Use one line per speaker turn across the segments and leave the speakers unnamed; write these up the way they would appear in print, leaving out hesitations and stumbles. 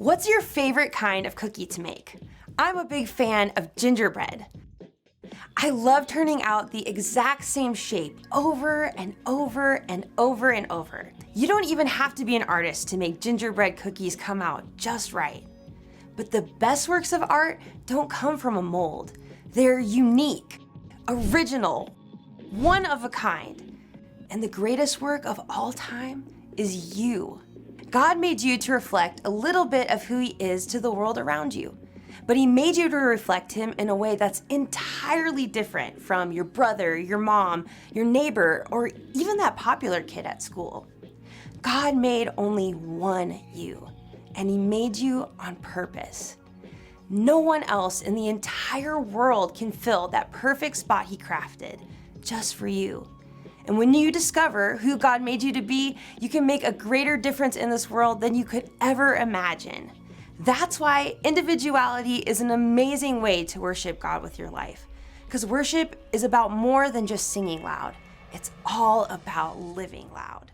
What's your favorite kind of cookie to make? I'm a big fan of gingerbread. I love turning out the exact same shape over and over and over and over. You don't even have to be an artist to make gingerbread cookies come out just right. But the best works of art don't come from a mold. They're unique, original, one of a kind. And the greatest work of all time is you. God made you to reflect a little bit of who He is to the world around you. But He made you to reflect Him in a way that's entirely different from your brother, your mom, your neighbor, or even that popular kid at school. God made only one you, and He made you on purpose. No one else in the entire world can fill that perfect spot He crafted, just for you. And when you discover who God made you to be, you can make a greater difference in this world than you could ever imagine. That's why individuality is an amazing way to worship God with your life. Because worship is about more than just singing loud. It's all about living loud.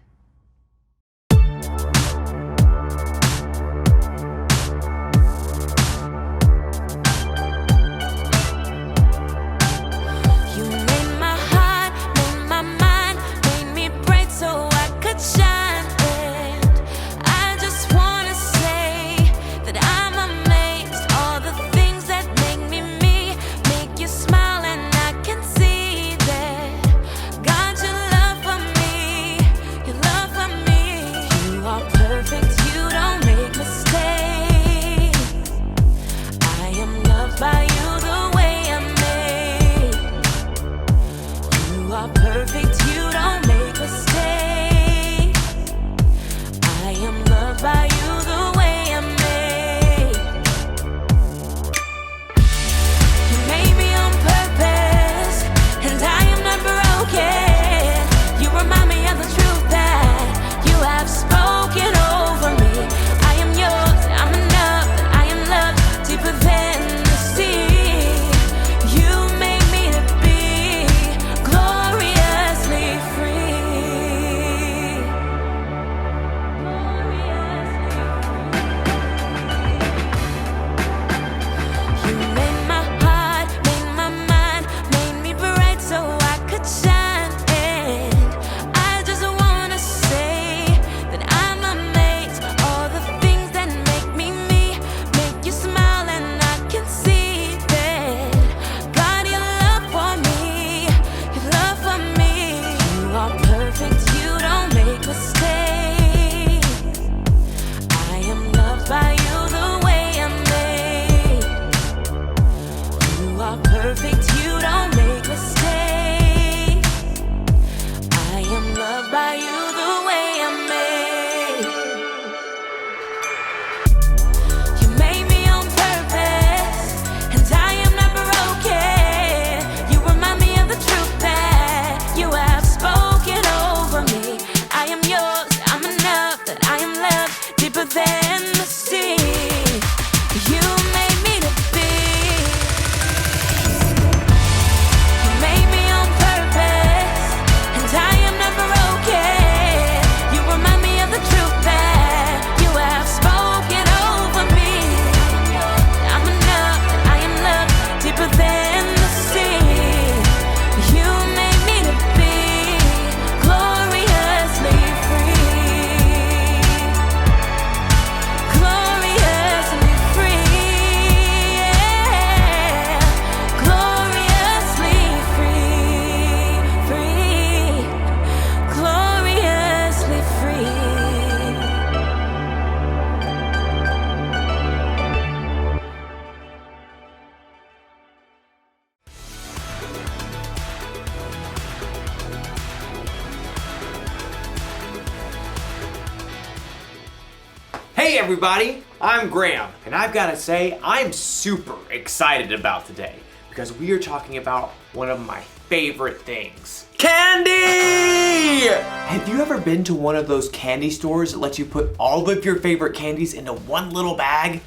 Hey everybody, I'm Graham, and I've got to say I'm super excited about today because we are talking about one of my favorite things. Candy! Have you ever been to one of those candy stores that lets you put all of your favorite candies into one little bag?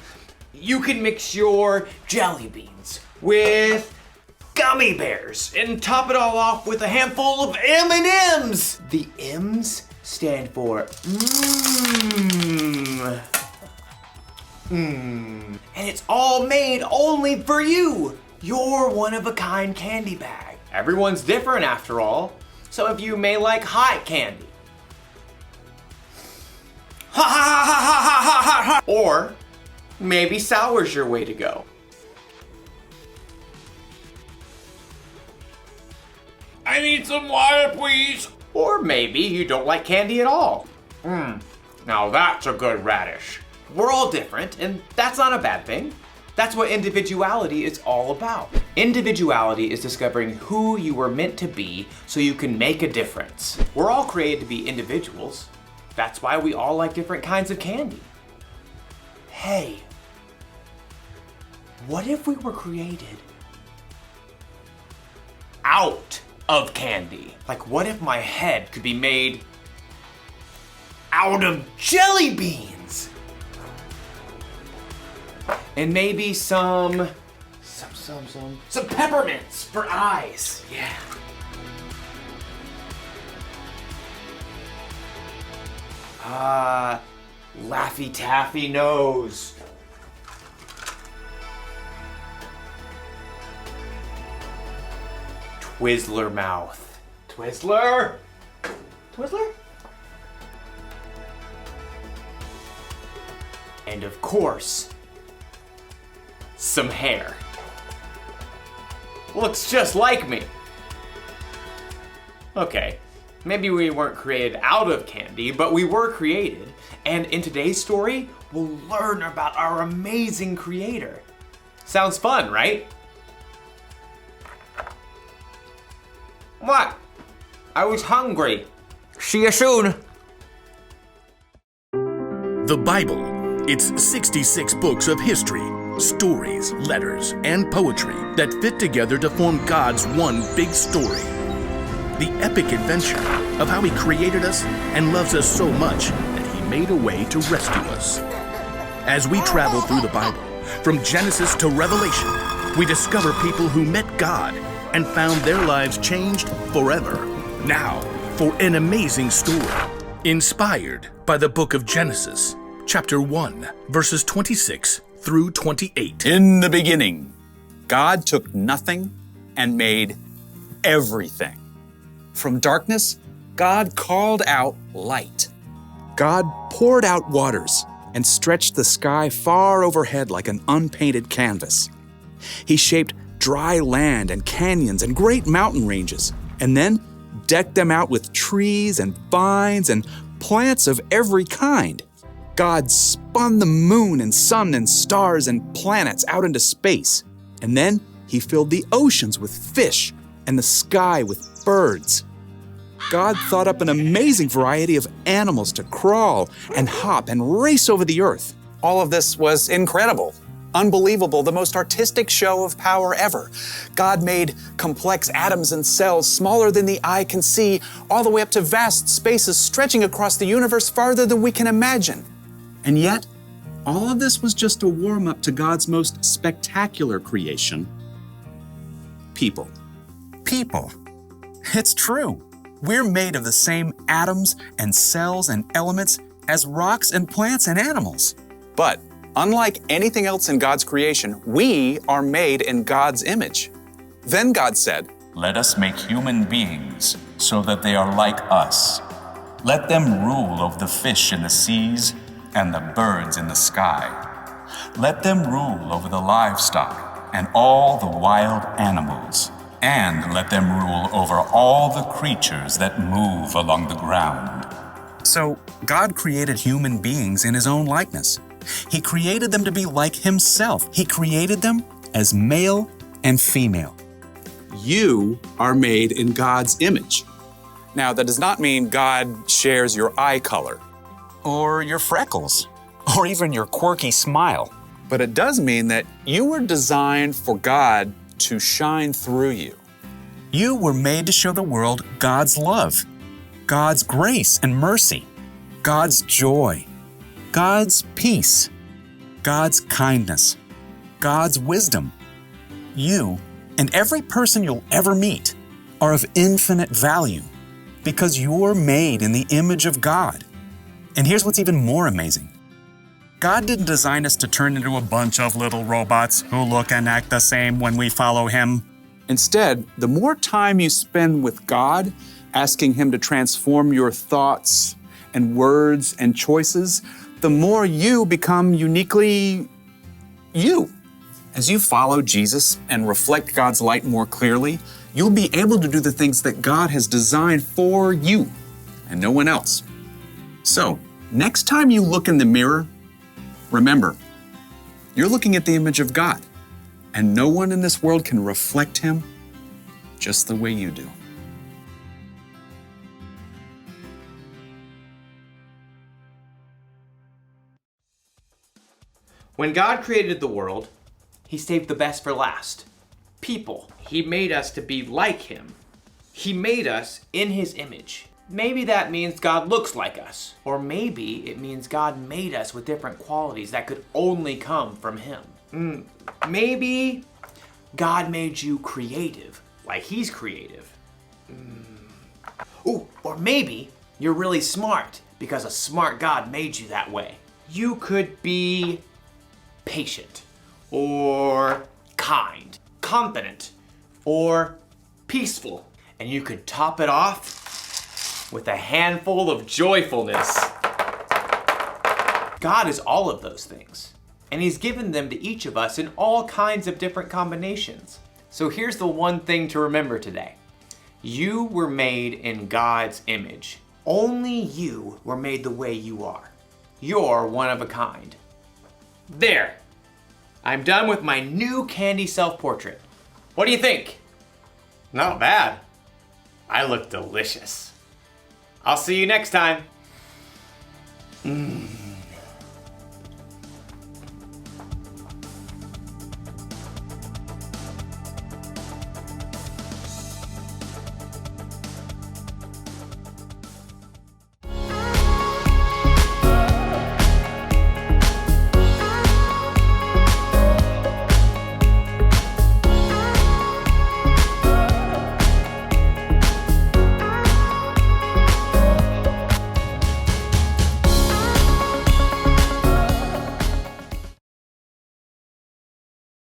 You can mix your jelly beans with gummy bears and top it all off with a handful of M&Ms. The M's stand for And it's all made only for you, your one-of-a-kind candy bag. Everyone's different after all. Some of you may like hot candy. Or maybe sour's your way to go.
I need some water, please.
Or maybe you don't like candy at all. Now that's a good radish. We're all different, and that's not a bad thing. That's what individuality is all about. Individuality is discovering who you were meant to be so you can make a difference. We're all created to be individuals. That's why we all like different kinds of candy. Hey, what if we were created out of candy? Like, what if my head could be made out of jelly beans? And maybe some peppermints for eyes. Yeah. Laffy Taffy nose. Twizzler mouth. Twizzler? Twizzler? And of course, some hair. Looks just like me. Okay, maybe we weren't created out of candy, but we were created. And in today's story, we'll learn about our amazing creator. Sounds fun, right? What? I was hungry. See you soon.
The Bible. It's 66 books of history, stories, letters, and poetry that fit together to form God's one big story. The epic adventure of how He created us and loves us so much that He made a way to rescue us. As we travel through the Bible, from Genesis to Revelation, we discover people who met God and found their lives changed forever. Now, for an amazing story, inspired by the book of Genesis, chapter 1, verses 26 through 28.
In the beginning, God took nothing and made everything. From darkness, God called out light.
God poured out waters and stretched the sky far overhead like an unpainted canvas. He shaped dry land and canyons and great mountain ranges, and then decked them out with trees and vines and plants of every kind. God spun the moon and sun and stars and planets out into space, and then He filled the oceans with fish and the sky with birds. God thought up an amazing variety of animals to crawl and hop and race over the earth.
All of this was incredible, unbelievable, the most artistic show of power ever. God made complex atoms and cells smaller than the eye can see, all the way up to vast spaces stretching across the universe farther than we can imagine. And yet, all of this was just a warm-up to God's most spectacular creation: people. People. It's true. We're made of the same atoms and cells and elements as rocks and plants and animals. But unlike anything else in God's creation, we are made in God's image. Then God said,
"Let us make human beings so that they are like us. Let them rule over the fish in the seas and the birds in the sky. Let them rule over the livestock and all the wild animals. And let them rule over all the creatures that move along the ground."
So God created human beings in His own likeness. He created them to be like Himself. He created them as male and female.
You are made in God's image.
Now, that does not mean God shares your eye color, or your freckles, or even your quirky smile. But it does mean that you were designed for God to shine through you. You were made to show the world God's love, God's grace and mercy, God's joy, God's peace, God's kindness, God's wisdom. You and every person you'll ever meet are of infinite value because you're made in the image of God. And here's what's even more amazing.
God didn't design us to turn into a bunch of little robots who look and act the same when we follow Him.
Instead, the more time you spend with God, asking Him to transform your thoughts and words and choices, the more you become uniquely you. As you follow Jesus and reflect God's light more clearly, you'll be able to do the things that God has designed for you and no one else. So, next time you look in the mirror, remember, you're looking at the image of God, and no one in this world can reflect Him just the way you do.
When God created the world, He saved the best for last. People. He made us to be like Him. He made us in His image. Maybe that means God looks like us. Or maybe it means God made us with different qualities that could only come from Him. Maybe God made you creative, like He's creative. Ooh, or maybe you're really smart because a smart God made you that way. You could be patient, or kind, confident, or peaceful. And you could top it off with a handful of joyfulness. God is all of those things, and He's given them to each of us in all kinds of different combinations. So here's the one thing to remember today. You were made in God's image. Only you were made the way you are. You're one of a kind. There. I'm done with my new Candy self-portrait. What do you think? Not bad. I look delicious. I'll see you next time.